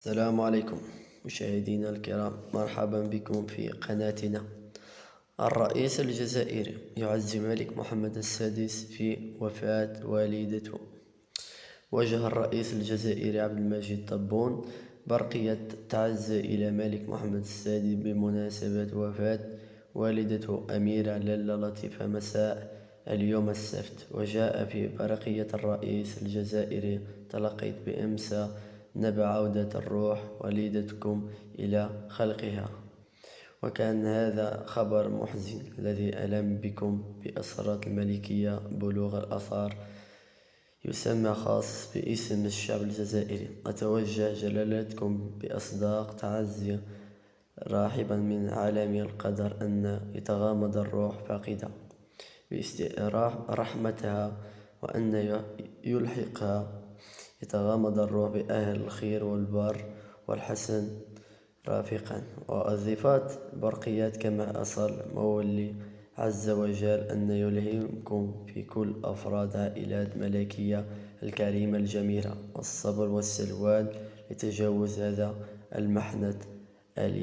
السلام عليكم مشاهدينا الكرام، مرحبا بكم في قناتنا. الرئيس الجزائري يعزي الملك محمد السادس في وفاة والدته. وجه الرئيس الجزائري عبد المجيد تبون برقية تعزى إلى الملك محمد السادس بمناسبة وفاة والدته أميرة لالا لطيفة مساء اليوم السبت. وجاء في برقية الرئيس الجزائري: تلقيت بأمس نبأ عودة الروح والدتكم إلى خلقها، وكان هذا خبر محزن الذي ألم بكم بأسرة الملكية بلوغ الآثار يسمى خاص باسم الشعب الجزائري. أتوجه جلالتكم بأصدق تعزي راحبا من عالم القدر أن يتغامض الروح فاقدة باستئراح رحمتها، وأن يلحقها يتغامض الروح بأهل الخير والبر والحسن رافقا. وأضيفت برقيات: كما أصل مولي عز وجل أن يلهمكم في كل أفراد عائلات ملكية الكريمة الجميلة الصبر والسلوان لتجاوز هذا المحنة الأليم.